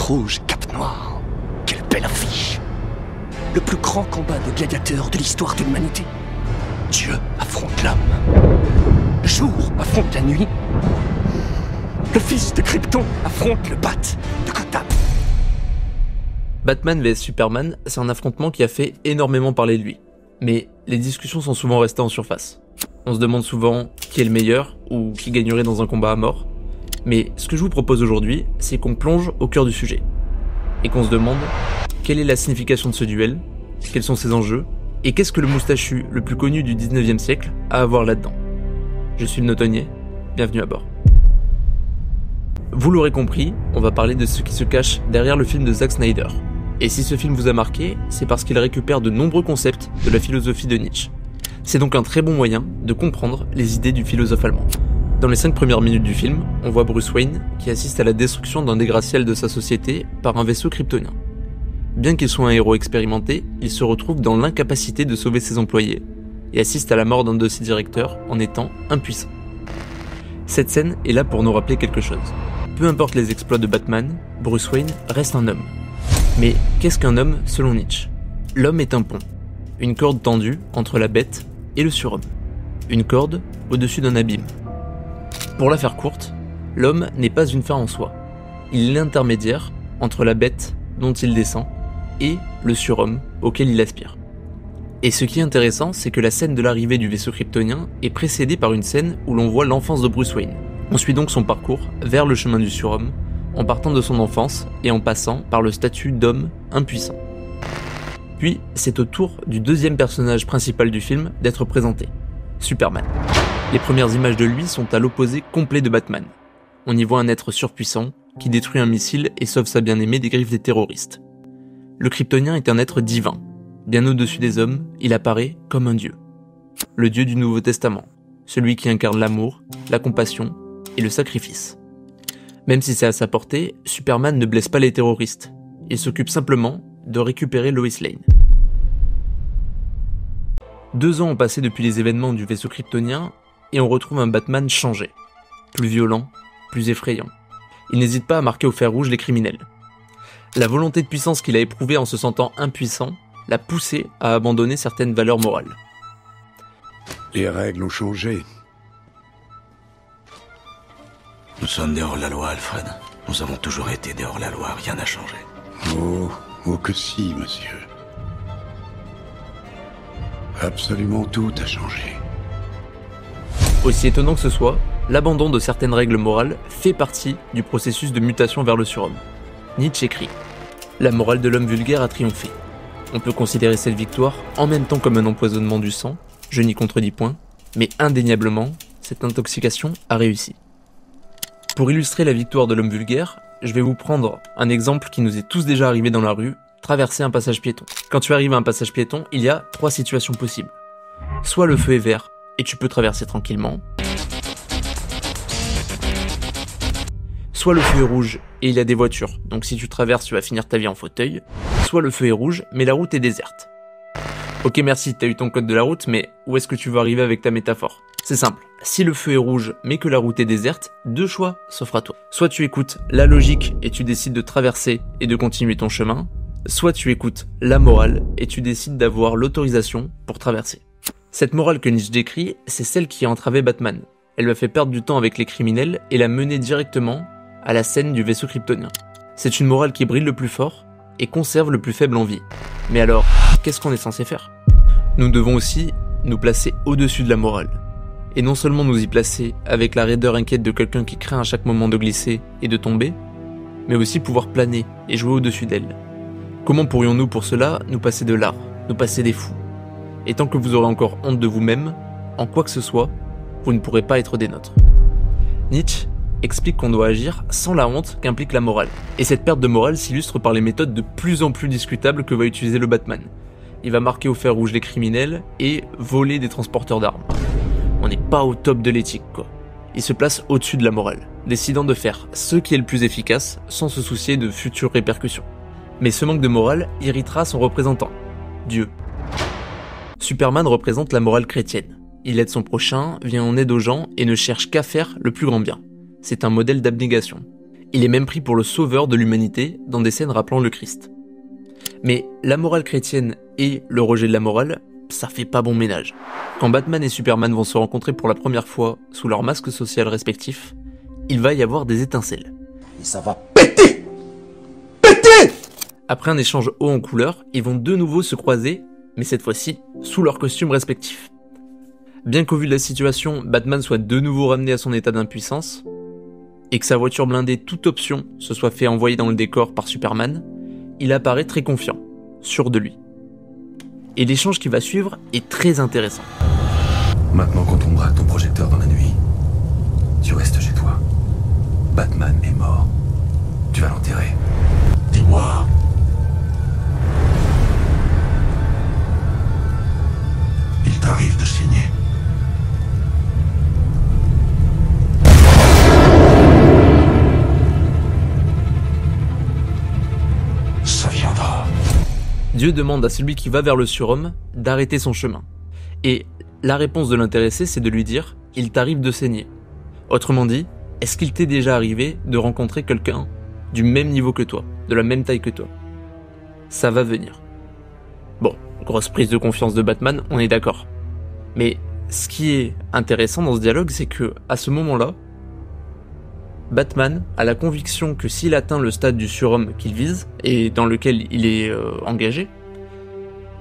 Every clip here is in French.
rouge, cape noire. Quelle belle affiche. Le plus grand combat de gladiateurs de l'histoire de l'humanité. Dieu affronte l'homme. Le jour affronte la nuit. Le fils de Krypton affronte le Bat de Gotham. Batman vs Superman, c'est un affrontement qui a fait énormément parler de lui. Mais les discussions sont souvent restées en surface. On se demande souvent qui est le meilleur ou qui gagnerait dans un combat à mort. Mais ce que je vous propose aujourd'hui, c'est qu'on plonge au cœur du sujet. Et qu'on se demande quelle est la signification de ce duel, quels sont ses enjeux, et qu'est-ce que le moustachu le plus connu du 19e siècle a à voir là-dedans. Je suis le Notonnier, bienvenue à bord. Vous l'aurez compris, on va parler de ce qui se cache derrière le film de Zack Snyder. Et si ce film vous a marqué, c'est parce qu'il récupère de nombreux concepts de la philosophie de Nietzsche. C'est donc un très bon moyen de comprendre les idées du philosophe allemand. Dans les 5 premières minutes du film, on voit Bruce Wayne qui assiste à la destruction d'un des gratte-ciels de sa société par un vaisseau kryptonien. Bien qu'il soit un héros expérimenté, il se retrouve dans l'incapacité de sauver ses employés et assiste à la mort d'un de ses directeurs en étant impuissant. Cette scène est là pour nous rappeler quelque chose. Peu importe les exploits de Batman, Bruce Wayne reste un homme. Mais qu'est-ce qu'un homme selon Nietzsche ? L'homme est un pont, une corde tendue entre la bête et le surhomme, une corde au-dessus d'un abîme. Pour la faire courte, l'homme n'est pas une fin en soi, il est l'intermédiaire entre la bête dont il descend et le surhomme auquel il aspire. Et ce qui est intéressant, c'est que la scène de l'arrivée du vaisseau kryptonien est précédée par une scène où l'on voit l'enfance de Bruce Wayne. On suit donc son parcours vers le chemin du surhomme, en partant de son enfance et en passant par le statut d'homme impuissant. Puis, c'est au tour du deuxième personnage principal du film d'être présenté, Superman. Les premières images de lui sont à l'opposé complet de Batman. On y voit un être surpuissant qui détruit un missile et sauve sa bien-aimée des griffes des terroristes. Le Kryptonien est un être divin. Bien au-dessus des hommes, il apparaît comme un dieu. Le dieu du Nouveau Testament, celui qui incarne l'amour, la compassion et le sacrifice. Même si c'est à sa portée, Superman ne blesse pas les terroristes. Il s'occupe simplement de récupérer Lois Lane. 2 ans ont passé depuis les événements du vaisseau kryptonien et on retrouve un Batman changé, plus violent, plus effrayant. Il n'hésite pas à marquer au fer rouge les criminels. La volonté de puissance qu'il a éprouvée en se sentant impuissant l'a poussé à abandonner certaines valeurs morales. Les règles ont changé. Nous sommes des hors-la-loi, Alfred. Nous avons toujours été des hors-la-loi, rien n'a changé. Oh que si, monsieur. Absolument tout a changé. Aussi étonnant que ce soit, l'abandon de certaines règles morales fait partie du processus de mutation vers le surhomme. Nietzsche écrit « La morale de l'homme vulgaire a triomphé. On peut considérer cette victoire en même temps comme un empoisonnement du sang, je n'y contredis point, mais indéniablement, cette intoxication a réussi. » Pour illustrer la victoire de l'homme vulgaire, je vais vous prendre un exemple qui nous est tous déjà arrivé dans la rue, traverser un passage piéton. Quand tu arrives à un passage piéton, il y a 3 situations possibles. Soit le feu est vert et tu peux traverser tranquillement. Soit le feu est rouge et il y a des voitures, donc si tu traverses, tu vas finir ta vie en fauteuil. Soit le feu est rouge, mais la route est déserte. Ok, merci, t'as eu ton code de la route, mais où est-ce que tu veux arriver avec ta métaphore ? C'est simple, si le feu est rouge mais que la route est déserte, 2 choix s'offrent à toi. Soit tu écoutes la logique et tu décides de traverser et de continuer ton chemin, soit tu écoutes la morale et tu décides d'avoir l'autorisation pour traverser. Cette morale que Nietzsche décrit, c'est celle qui a entravé Batman. Elle lui a fait perdre du temps avec les criminels et l'a mené directement à la scène du vaisseau kryptonien. C'est une morale qui brille le plus fort et conserve le plus faible en vie. Mais alors, qu'est-ce qu'on est censé faire ? Nous devons aussi nous placer au-dessus de la morale. Et non seulement nous y placer avec la raideur inquiète de quelqu'un qui craint à chaque moment de glisser et de tomber, mais aussi pouvoir planer et jouer au-dessus d'elle. Comment pourrions-nous pour cela nous passer de l'art, nous passer des fous ? Et tant que vous aurez encore honte de vous-même, en quoi que ce soit, vous ne pourrez pas être des nôtres. Nietzsche explique qu'on doit agir sans la honte qu'implique la morale. Et cette perte de morale s'illustre par les méthodes de plus en plus discutables que va utiliser le Batman. Il va marquer au fer rouge les criminels et voler des transporteurs d'armes. On n'est pas au top de l'éthique, quoi. Il se place au-dessus de la morale, décidant de faire ce qui est le plus efficace sans se soucier de futures répercussions. Mais ce manque de morale irritera son représentant, Dieu. Superman représente la morale chrétienne. Il aide son prochain, vient en aide aux gens et ne cherche qu'à faire le plus grand bien. C'est un modèle d'abnégation. Il est même pris pour le sauveur de l'humanité dans des scènes rappelant le Christ. Mais la morale chrétienne et le rejet de la morale, ça fait pas bon ménage. Quand Batman et Superman vont se rencontrer pour la première fois sous leur masque social respectif, il va y avoir des étincelles. Et ça va péter! Péter! Après un échange haut en couleur, ils vont de nouveau se croiser, mais cette fois-ci sous leurs costumes respectifs. Bien qu'au vu de la situation, Batman soit de nouveau ramené à son état d'impuissance, et que sa voiture blindée toute option se soit fait envoyer dans le décor par Superman, il apparaît très confiant, sûr de lui. Et l'échange qui va suivre est très intéressant. Maintenant qu'on tombera ton projecteur dans la nuit, tu restes chez toi. Batman est mort. Tu vas l'enterrer. Dis-moi, il t'arrive de signer. Ça viendra. Dieu demande à celui qui va vers le surhomme d'arrêter son chemin. Et la réponse de l'intéressé, c'est de lui dire « il t'arrive de saigner ». Autrement dit, est-ce qu'il t'est déjà arrivé de rencontrer quelqu'un du même niveau que toi, de la même taille que toi? Ça va venir. Bon, grosse prise de confiance de Batman, on est d'accord. Mais ce qui est intéressant dans ce dialogue, c'est que à ce moment-là, Batman a la conviction que s'il atteint le stade du surhomme qu'il vise, et dans lequel il est engagé,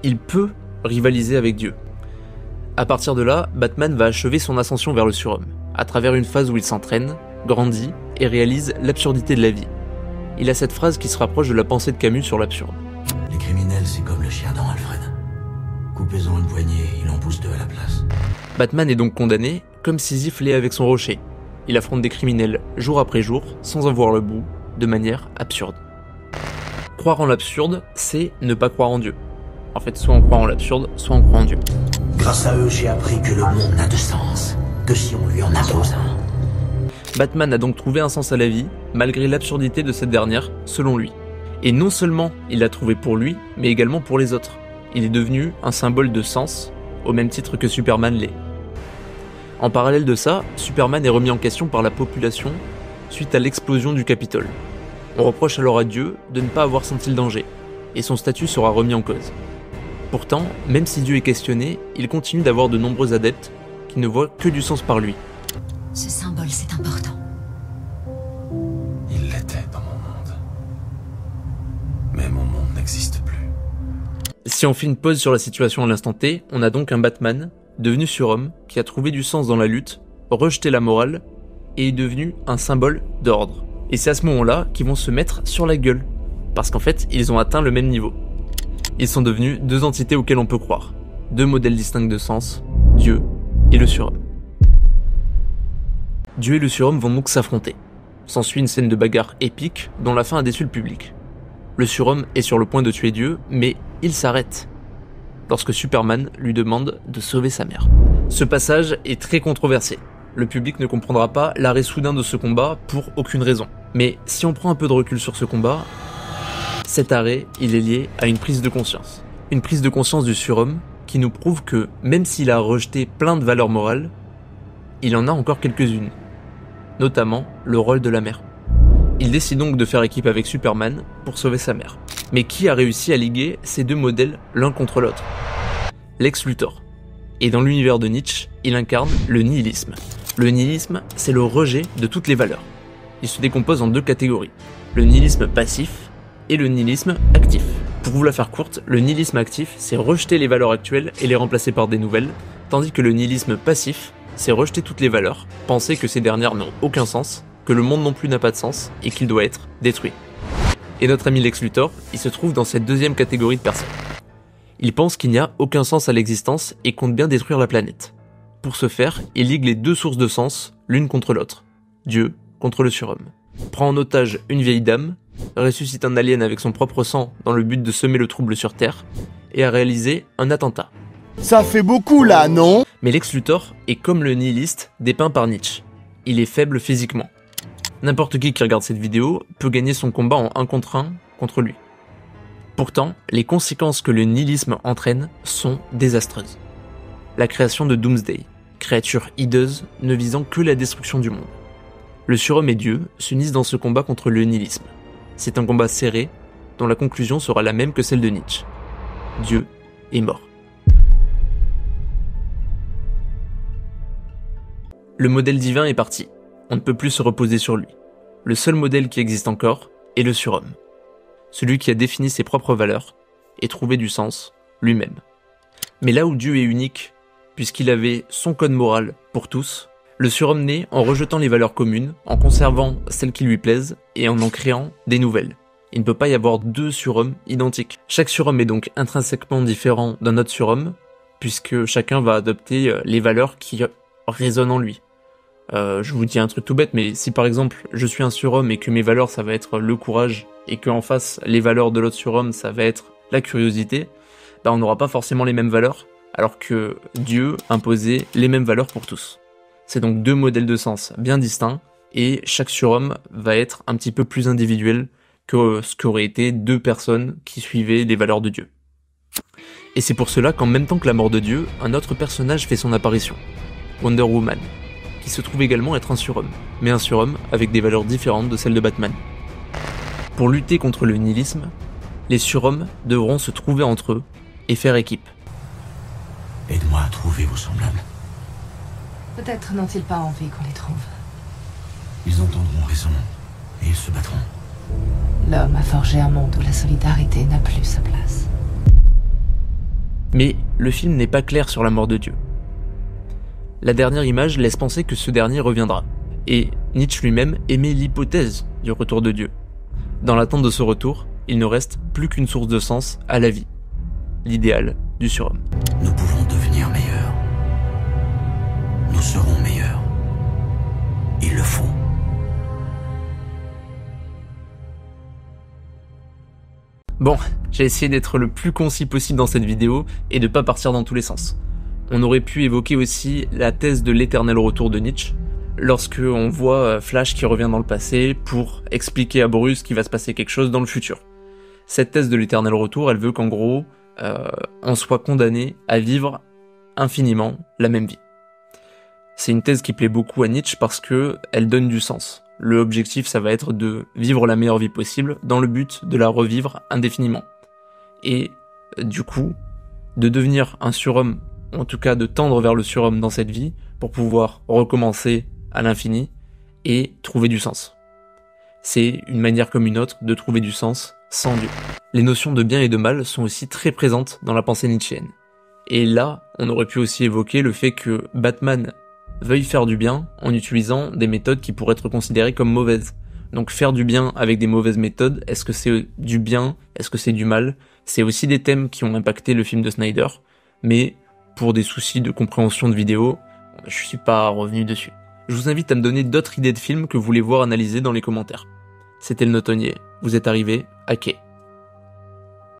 il peut rivaliser avec Dieu. À partir de là, Batman va achever son ascension vers le surhomme, à travers une phase où il s'entraîne, grandit et réalise l'absurdité de la vie. Il a cette phrase qui se rapproche de la pensée de Camus sur l'absurde. Les criminels, c'est comme le chien dans Alfred. Coupez-en une poignée, il en pousse deux à la place. Batman est donc condamné, comme Sisyphe l'est avec son rocher. Il affronte des criminels jour après jour, sans en voir le bout, de manière absurde. Croire en l'absurde, c'est ne pas croire en Dieu. En fait, soit on croit en l'absurde, soit on croit en Dieu. Grâce à eux, j'ai appris que le monde n'a de sens que si on lui en impose un. Batman a donc trouvé un sens à la vie, malgré l'absurdité de cette dernière, selon lui. Et non seulement il l'a trouvé pour lui, mais également pour les autres. Il est devenu un symbole de sens, au même titre que Superman l'est. En parallèle de ça, Superman est remis en question par la population suite à l'explosion du Capitole. On reproche alors à Dieu de ne pas avoir senti le danger, et son statut sera remis en cause. Pourtant, même si Dieu est questionné, il continue d'avoir de nombreux adeptes qui ne voient que du sens par lui. Ce symbole, c'est important. Il l'était dans mon monde. Mais mon monde n'existe plus. Si on fait une pause sur la situation à l'instant T, on a donc un Batman, devenu surhomme, qui a trouvé du sens dans la lutte, rejeté la morale, et est devenu un symbole d'ordre. Et c'est à ce moment-là qu'ils vont se mettre sur la gueule, parce qu'en fait, ils ont atteint le même niveau. Ils sont devenus deux entités auxquelles on peut croire, deux modèles distincts de sens, Dieu et le surhomme. Dieu et le surhomme vont donc s'affronter. S'ensuit une scène de bagarre épique dont la fin a déçu le public. Le surhomme est sur le point de tuer Dieu, mais il s'arrête lorsque Superman lui demande de sauver sa mère. Ce passage est très controversé. Le public ne comprendra pas l'arrêt soudain de ce combat pour aucune raison. Mais si on prend un peu de recul sur ce combat, cet arrêt, il est lié à une prise de conscience. Une prise de conscience du surhomme qui nous prouve que, même s'il a rejeté plein de valeurs morales, il en a encore quelques-unes. Notamment le rôle de la mère. Il décide donc de faire équipe avec Superman pour sauver sa mère. Mais qui a réussi à liguer ces deux modèles l'un contre l'autre? Lex Luthor. Et dans l'univers de Nietzsche, il incarne le nihilisme. Le nihilisme, c'est le rejet de toutes les valeurs. Il se décompose en deux catégories. Le nihilisme passif et le nihilisme actif. Pour vous la faire courte, le nihilisme actif, c'est rejeter les valeurs actuelles et les remplacer par des nouvelles, tandis que le nihilisme passif, c'est rejeter toutes les valeurs, penser que ces dernières n'ont aucun sens, que le monde non plus n'a pas de sens et qu'il doit être détruit. Et notre ami Lex Luthor, il se trouve dans cette deuxième catégorie de personnes. Il pense qu'il n'y a aucun sens à l'existence et compte bien détruire la planète. Pour ce faire, il ligue les deux sources de sens, l'une contre l'autre. Dieu contre le surhomme. Prend en otage une vieille dame, ressuscite un alien avec son propre sang dans le but de semer le trouble sur Terre, et a réalisé un attentat. Ça fait beaucoup là, non? Mais Lex Luthor est comme le nihiliste dépeint par Nietzsche. Il est faible physiquement. N'importe qui regarde cette vidéo peut gagner son combat en 1 contre 1 contre lui. Pourtant, les conséquences que le nihilisme entraîne sont désastreuses. La création de Doomsday, créature hideuse ne visant que la destruction du monde. Le surhomme et Dieu s'unissent dans ce combat contre le nihilisme. C'est un combat serré, dont la conclusion sera la même que celle de Nietzsche. Dieu est mort. Le modèle divin est parti. On ne peut plus se reposer sur lui. Le seul modèle qui existe encore est le surhomme. Celui qui a défini ses propres valeurs et trouvé du sens lui-même. Mais là où Dieu est unique, puisqu'il avait son code moral pour tous, le surhomme naît en rejetant les valeurs communes, en conservant celles qui lui plaisent et en créant des nouvelles. Il ne peut pas y avoir deux surhommes identiques. Chaque surhomme est donc intrinsèquement différent d'un autre surhomme, puisque chacun va adopter les valeurs qui résonnent en lui. Je vous dis un truc tout bête, mais si par exemple je suis un surhomme et que mes valeurs ça va être le courage, et qu'en face les valeurs de l'autre surhomme ça va être la curiosité, on n'aura pas forcément les mêmes valeurs, alors que Dieu imposait les mêmes valeurs pour tous. C'est donc deux modèles de sens bien distincts, et chaque surhomme va être un petit peu plus individuel que ce qu'auraient été deux personnes qui suivaient les valeurs de Dieu. Et c'est pour cela qu'en même temps que la mort de Dieu, un autre personnage fait son apparition, Wonder Woman, qui se trouve également être un surhomme, mais un surhomme avec des valeurs différentes de celles de Batman. Pour lutter contre le nihilisme, les surhommes devront se trouver entre eux et faire équipe. Aide-moi à trouver vos semblables. Peut-être n'ont-ils pas envie qu'on les trouve. Ils entendront raison et ils se battront. L'homme a forgé un monde où la solidarité n'a plus sa place. Mais le film n'est pas clair sur la mort de Dieu. La dernière image laisse penser que ce dernier reviendra, et Nietzsche lui-même émet l'hypothèse du retour de Dieu. Dans l'attente de ce retour, il ne reste plus qu'une source de sens à la vie, l'idéal du surhomme. Nous pouvons devenir meilleurs. Nous serons meilleurs. Il le faut. Bon, j'ai essayé d'être le plus concis possible dans cette vidéo et de pas partir dans tous les sens. On aurait pu évoquer aussi la thèse de l'éternel retour de Nietzsche, lorsque on voit Flash qui revient dans le passé pour expliquer à Bruce qu'il va se passer quelque chose dans le futur. Cette thèse de l'éternel retour, elle veut qu'en gros, on soit condamné à vivre infiniment la même vie. C'est une thèse qui plaît beaucoup à Nietzsche parce que elle donne du sens. L'objectif, ça va être de vivre la meilleure vie possible dans le but de la revivre indéfiniment. Et du coup, de devenir un surhomme, en tout cas de tendre vers le surhomme dans cette vie, pour pouvoir recommencer à l'infini et trouver du sens. C'est une manière comme une autre de trouver du sens sans Dieu. Les notions de bien et de mal sont aussi très présentes dans la pensée nietzschéenne. Et là, on aurait pu aussi évoquer le fait que Batman veuille faire du bien en utilisant des méthodes qui pourraient être considérées comme mauvaises. Donc faire du bien avec des mauvaises méthodes, est-ce que c'est du bien? Est-ce que c'est du mal? C'est aussi des thèmes qui ont impacté le film de Snyder, mais pour des soucis de compréhension de vidéo, je suis pas revenu dessus. Je vous invite à me donner d'autres idées de films que vous voulez voir analysées dans les commentaires. C'était le Notonnier, vous êtes arrivé à Quai.